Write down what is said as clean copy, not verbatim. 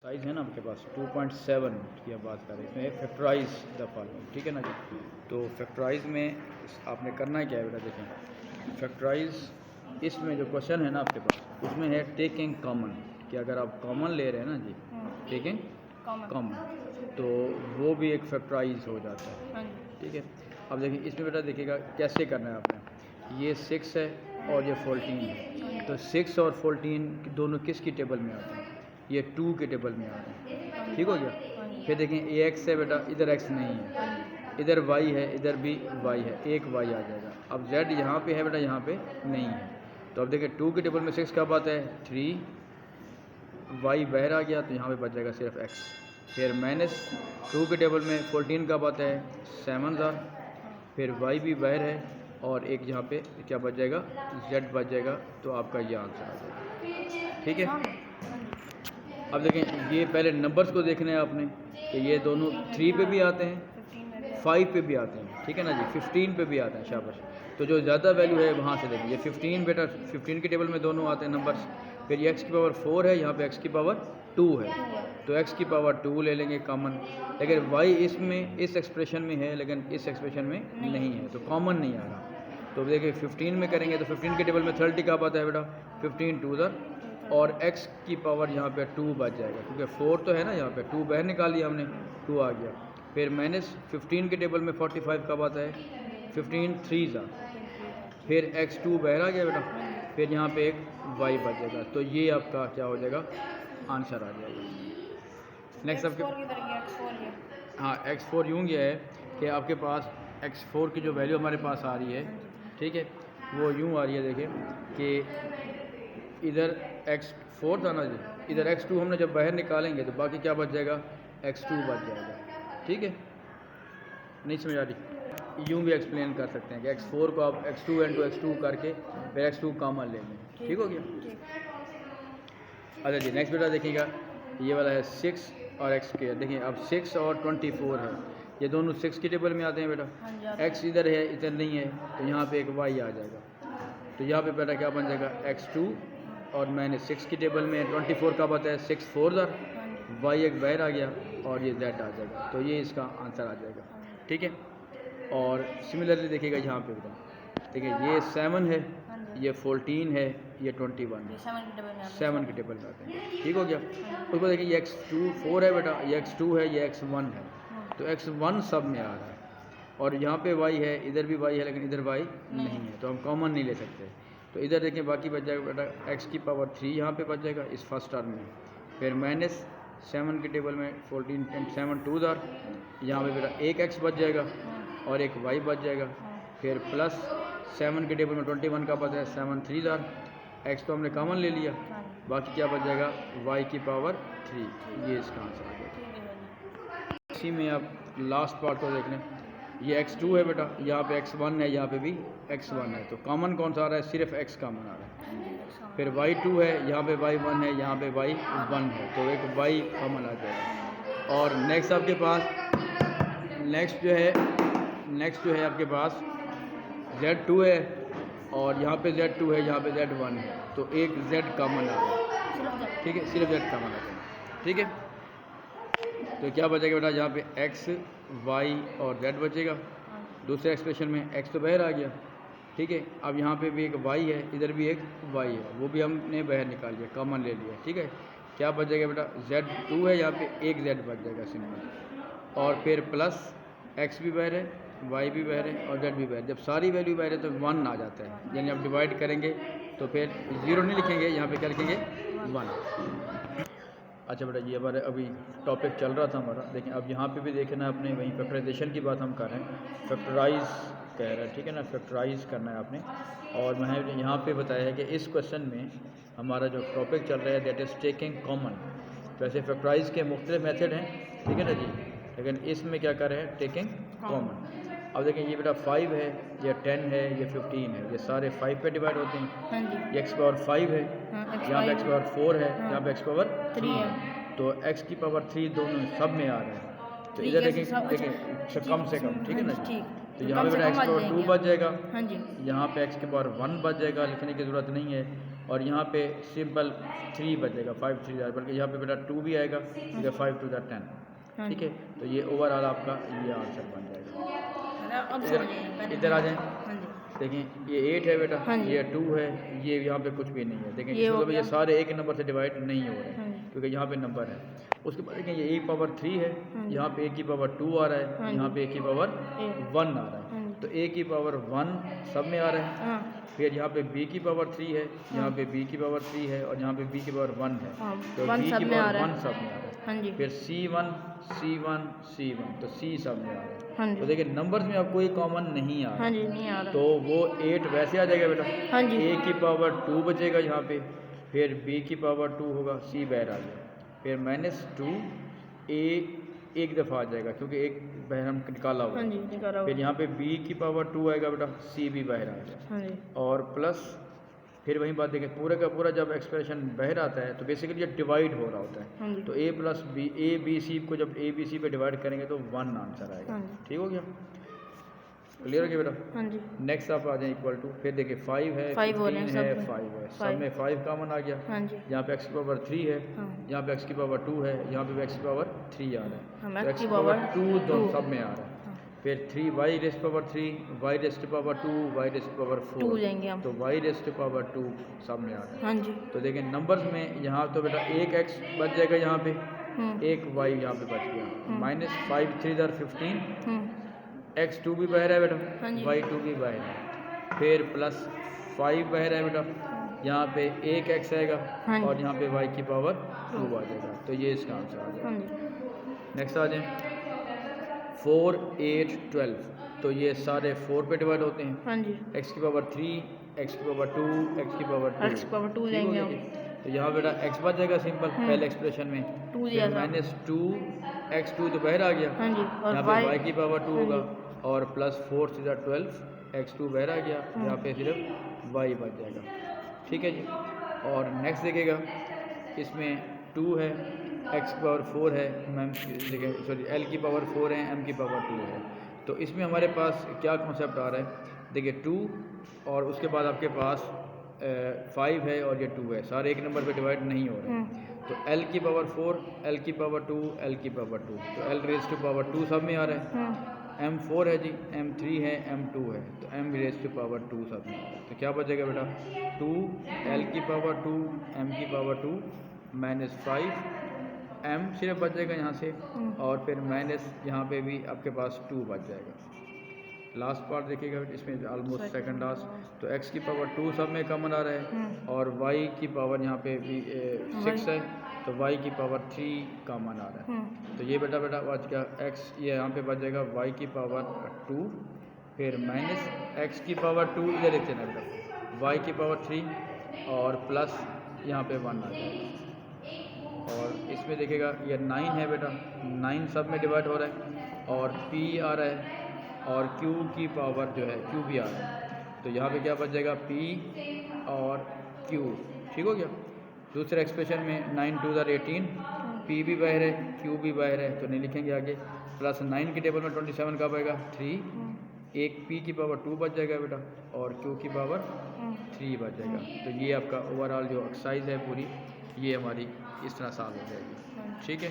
Size है ना आपके पास 2.7 की आप बात कर रहे हैं, इसमें फैक्टराइज द फॉलोइंग, ठीक है ना जी। तो फैक्टराइज में आपने करना क्या है बेटा, देखें फैक्टराइज इसमें जो क्वेश्चन है ना आपके पास उसमें है टेकिंग कॉमन, कि अगर आप कॉमन ले रहे हैं ना जी, टेकिंग कॉमन तो वो भी एक फैक्टराइज हो जाता है, ठीक है। अब देखिए इसमें बेटा देखिएगा कैसे करना है आपने, ये 6 है और ये 14 है, तो 6 और 14 दोनों किसकी टेबल में आते हैं, ये 2 के टेबल में आते हैं, ठीक हो गया। फिर देखें ये एक्स है बेटा, इधर एक्स नहीं है, इधर वाई है, इधर भी वाई है, एक वाई आ जाएगा। अब जेड यहाँ पे है बेटा, यहाँ पे नहीं है, तो अब देखिए 2 के टेबल में 6 कब आता है, 3, वाई बाहर आ गया तो यहाँ पे बच जाएगा सिर्फ एक्स। फिर -2 के टेबल में 14 कब आता है, 7 था, फिर वाई भी बाहर है और एक यहाँ पे क्या बच जाएगा, जेड बच जाएगा, तो आपका ये आंसर आ जाएगा, ठीक है। अब देखें ये पहले नंबर्स को देखना है आपने कि ये दोनों 3 पे भी आते हैं, 5 पे भी आते हैं, ठीक है ना जी, 15 पे भी आते हैं, शाबाश। तो जो ज़्यादा वैल्यू है वहाँ से देखिए, ये 15 बेटा 15 के टेबल में दोनों आते हैं नंबर्स। फिर ये x की पावर 4 है, यहाँ पे x की पावर 2 है, तो x की पावर 2 ले लेंगे कॉमन। लेकिन y इसमें इस एक्सप्रेशन में है लेकिन इस एक्सप्रेशन में नहीं है, तो कॉमन नहीं आ रहा। तो देखिए 15 में करेंगे तो 15 के टेबल में 30 कब आता है बेटा, 15 2 ज़र, और x की पावर यहाँ पे 2 बच जाएगा, क्योंकि 4 तो है ना, यहाँ पे 2 बाहर निकाल लिया हमने, 2 आ गया। फिर -15 के टेबल में 45 कब आता है, 15 3 ज़ा, फिर x2 बाहर आ गया बेटा, फिर यहाँ पे एक y बच जाएगा, तो ये आपका क्या हो जाएगा, आंसर आ जाएगा। नेक्स्ट आपके हाँ x4 यूँ गया है कि आपके पास x4 की जो वैल्यू हमारे पास आ रही है, ठीक है, वो यूँ आ रही है, देखिए कि इधर x4 था ना जी, इधर x2 हमने जब बाहर निकालेंगे तो बाकी क्या बच जाएगा, x2 बच जाएगा, ठीक है। नहीं समझ आ रही, यूँ भी एक्सप्लेन कर सकते हैं कि x4 को आप x2 इंटू x2 करके फिर x2 कॉमन ले लें, ठीक हो गया। अच्छा जी नेक्स्ट बेटा देखिएगा, ये वाला है 6 और x², देखिए अब 6 और 24 है, ये दोनों 6 की टेबल में आते हैं बेटा, x इधर है इधर नहीं है, तो यहाँ पे एक y आ जाएगा, तो यहाँ पे बेटा क्या बन जाएगा, x2 और मैंने 6 की टेबल में 24 का बताया, 6 4 ज़र, वाई एक बाहर आ गया और ये z आ जाएगा, तो ये इसका आंसर आ जाएगा, ठीक है। और सिमिलरली देखिएगा यहाँ पे बेटा, देखिए ये 7 है, ये 14 है, ये 21 है, 7 की टेबल में आते हैं, ठीक हो गया। उसको देखिए ये x2 4 है बेटा, ये x2 है, ये x1 है, तो x1 सब में आ रहा है, और यहाँ पे y है, इधर भी y है लेकिन इधर y नहीं है, तो हम कॉमन नहीं ले सकते। तो इधर देखें बाकी बच जाएगा बेटा x की पावर 3 यहाँ पे बच जाएगा इस फर्स्ट टर्म में, फिर -7 के टेबल में 14 7 2 ज़र, यहाँ पे बेटा एक x बच जाएगा और एक y बच जाएगा, फिर +7 के टेबल में 21 का बच है 7 3 ज़र, x तो हमने कॉमन ले लिया, बाकी क्या बच जाएगा, y की पावर 3, ये इसका आंसर आ जाएगा। इसी में आप लास्ट पार्ट को देख लें, ये x2 है बेटा, यहाँ पे x1 है, यहाँ पे भी x1 है, तो कॉमन कौन सा आ रहा है, सिर्फ x कॉमन आ रहा है। फिर y2 है, यहाँ पे y1 है, यहाँ पे y1 है, तो एक y कॉमन आ जाएगा। और नेक्स्ट आपके पास नेक्स्ट जो है आपके पास z2 है, और यहाँ पे z2 है, यहाँ पे z1 है, तो एक z कॉमन आ रहा है, ठीक है, सिर्फ z कॉमन आ जाएगा, ठीक है। तो क्या बचेगा बेटा, यहाँ पे x y और z बचेगा, दूसरे एक्सप्रेशन में x तो बाहर आ गया, ठीक है। अब यहाँ पे भी एक y है, इधर भी एक y है, वो भी हमने बाहर निकाल लिया, कॉमन ले लिया, ठीक है। क्या बचेगा बेटा, z2 है, यहाँ पे एक z बच जाएगा सिंपल, और फिर प्लस x भी बाहर है, y भी बाहर है और z भी बाहर। जब सारी वैल्यू बाहर है तो 1 आ जाता है, यानी आप डिवाइड करेंगे तो फिर 0 नहीं लिखेंगे, यहाँ पे क्या लिखेंगे, 1। अच्छा बेटा ये हमारा अभी टॉपिक चल रहा था हमारा, लेकिन अब यहाँ पे भी देखना है आपने, वहीं फैक्टराइजेशन की बात हम कर रहे हैं, फैक्टराइज कह रहे हैं, ठीक है ना, फैक्टराइज करना है आपने। और मैंने यहाँ पे बताया है कि इस क्वेश्चन में हमारा जो टॉपिक चल रहा है दैट इज़ टेकिंग कॉमन। वैसे फैक्टराइज के मुख्तलिफ मेथड हैं, ठीक है ना जी, लेकिन इसमें क्या कर रहे हैं, टेकिंग कॉमन। अब देखें ये बेटा 5 है, ये 10 है, ये 15 है, ये सारे 5 पे डिवाइड होते हैं, ये x पावर 5 है, यहाँ पे x पावर 4 है, यहाँ पे x पावर 3 है, तो x की पावर 3 दोनों सब में आ रहे हैं, तो इधर देखें कम से कम, ठीक है ना जी। तो यहाँ पे बेटा x पावर 2 बच जाएगा, यहाँ पे x की पावर 1 बच जाएगा, लिखने की ज़रूरत नहीं है, और यहाँ पे सिंपल 3 बचेगा, 5 3 ज़ार, बल्कि यहाँ पे बेटा 2 भी आएगा, ठीक है, 5 2 10, हाँ ठीक है। तो ये ओवरऑल आपका ये आंसर बन जाएगा। अब इधर आ जाएं, हाँ जी, देखें ये 8 है बेटा, हाँ जी, ये 2 है, ये यहाँ पे कुछ भी नहीं है, देखें ये इसका हो मतलब ये गया। सारे एक नंबर से डिवाइड नहीं हो रहे हाँ हैं, जी, क्योंकि यहाँ पे नंबर है। उसके बाद देखें ये a पावर 3 है, हाँ जी, यहाँ पे a की पावर 2 आ रहा है, हाँ यहाँ जी, पे a की पावर ए, 1 आ रहा हाँ है, जी, तो a की पावर 1 सब में आ रहा है। हाँ, फिर यहाँ पे b की पावर 3 है, यहाँ हाँ, पे b की पावर 3 है, और यहाँ पे b की पावर 1 है, हाँ, तो 1 b सब की में आ पावर रहा 1 है। सब में आ रहा है। हाँ जी, फिर C1 C1 C1, तो C सब में आ रहा है। हाँ तो जी, देखिए नंबर्स में अब कोई कॉमन नहीं आ हाँ रहा, जी, नहीं आ रहा। तो वो 8 वैसे आ जाएगा बेटा, हाँ जी, a की पावर 2 बचेगा यहाँ पे, फिर b की पावर 2 होगा, c बाहर आ गया, फिर -2 a एक दफ़ा आ जाएगा क्योंकि एक बाहर हम निकाला हुआ हाँ है। जी, निकाला फिर हुआ। यहाँ पे b की पावर 2 आएगा बेटा, c भी बाहर आ गया, हाँ जी, और प्लस फिर वही बात देखें, पूरे का पूरा जब एक्सप्रेशन बाहर आता है तो बेसिकली ये डिवाइड हो रहा होता है, हाँ जी, तो a plus B a b c को जब a b c पे डिवाइड करेंगे तो 1 आंसर आएगा। हाँ जी, ठीक हो गया, क्लियर हो गया बेटा। हाँ जी, नेक्स्ट आप आ जाए इक्वल टू, फिर देखिए 5 है, 5 हो रहे हैं 15 है, सब में। 5 है, सब 5 में 5 कॉमन आ गया। हाँ जी, यहाँ पे x की पावर 3 है, हाँ, यहाँ पे x की पावर 2 है, यहाँ पे x की पावर 3 आ रहा है, हम तो x x की की पावर पावर 2 2, सब में आ रहा है। हाँ, फिर 3 y rest power 3, y rest power 2, y rest power 2 4, लेंगे हम। तो y रेस्ट पावर 2 सब में आ रहा है। हाँ जी, तो देखिए नंबर्स में यहाँ तो बेटा एक x बच जाएगा, यहाँ पे एक y यहाँ पे बच गया, -5 3 ज़ार 15, x2 भी बह रहा है बेटा, हाँ जी, y2 भी बह रहा है, फिर +5 बह रहा है बेटा, यहाँ पे एक x आएगा, हाँ और जी, यहाँ पे y की पावर 2 आ जाएगा, तो ये इसका आंसर आ हाँ जाएगा। जी, नेक्स्ट आ जाए 4 8 12, तो ये सारे 4 पे डिवाइड होते हैं, हाँ जी, x की पावर 3, x की पावर 2, x की पावर 2, x की पावर 2 ठीक हो लेंगे गया हम। जी। तो यहाँ बेटा x बच जाएगा सिंपल पहले एक्सप्रेशन में, 2 फिर दिया था। -2 x2 तो बाहर आ गया, हाँ जी, और यहाँ पे y, y की पावर 2 हाँ होगा, जी, और +4 सीधा 12 x2 बाहर आ गया, यहाँ पे सिर्फ y बच जाएगा। ठीक है जी। और नेक्स्ट देखिएगा, इसमें 2 है, x की पावर 4 है, देखिए सॉरी l की पावर 4 है, m की पावर 2 है, तो इसमें हमारे पास क्या कॉन्सेप्ट आ रहा है, देखिए 2 और उसके बाद आपके पास 5 है और ये 2 है, सारे एक नंबर पे डिवाइड नहीं हो रहे हैं, तो l की पावर 4, l की पावर 2, l की पावर 2, तो l रेज टू पावर 2 सब में आ रहा है, m4 है जी, m3 है, m2 है, तो m रेज टू पावर 2 सब में आ रहा है, तो क्या बचेगा बेटा 2 l की पावर 2, m की पावर 2, -5 m सिर्फ बच जाएगा यहाँ से, और फिर माइनस यहाँ पे भी आपके पास 2 बच जाएगा। लास्ट पार्ट देखिएगा, इसमें ऑलमोस्ट सेकंड लास्ट, तो x की पावर 2 सब में कॉमन आ रहा है, और y की पावर यहाँ पे भी 6 है, तो y की पावर 3 कॉमन आ रहा है, तो ये बेटा बच गया x, ये यहाँ पे बच जाएगा y की पावर 2, फिर माइनस x की पावर 2 इधर लिखते हैं बेटा, y की पावर 3, और प्लस यहाँ पे 1 आ जाएगा। और इसमें देखिएगा ये 9 है बेटा, 9 सब में डिवाइड हो रहा है, और p आ रहा है, और q की पावर जो है q भी आ रहा है, तो यहाँ पे क्या बच जाएगा p और q। ठीक हो गया। दूसरे एक्सप्रेशन में 9 2 ज़ार 18, p भी बाहर है, q भी बाहर है, तो नहीं लिखेंगे आगे, प्लस 9 की टेबल में 27 कब आएगा 3, एक p की पावर 2 बच जाएगा बेटा, और q की पावर 3 बच जाएगा। तो ये आपका ओवरऑल जो एक्सरसाइज है पूरी, ये हमारी इस तरह सॉल्व हो जाएगी। ठीक है।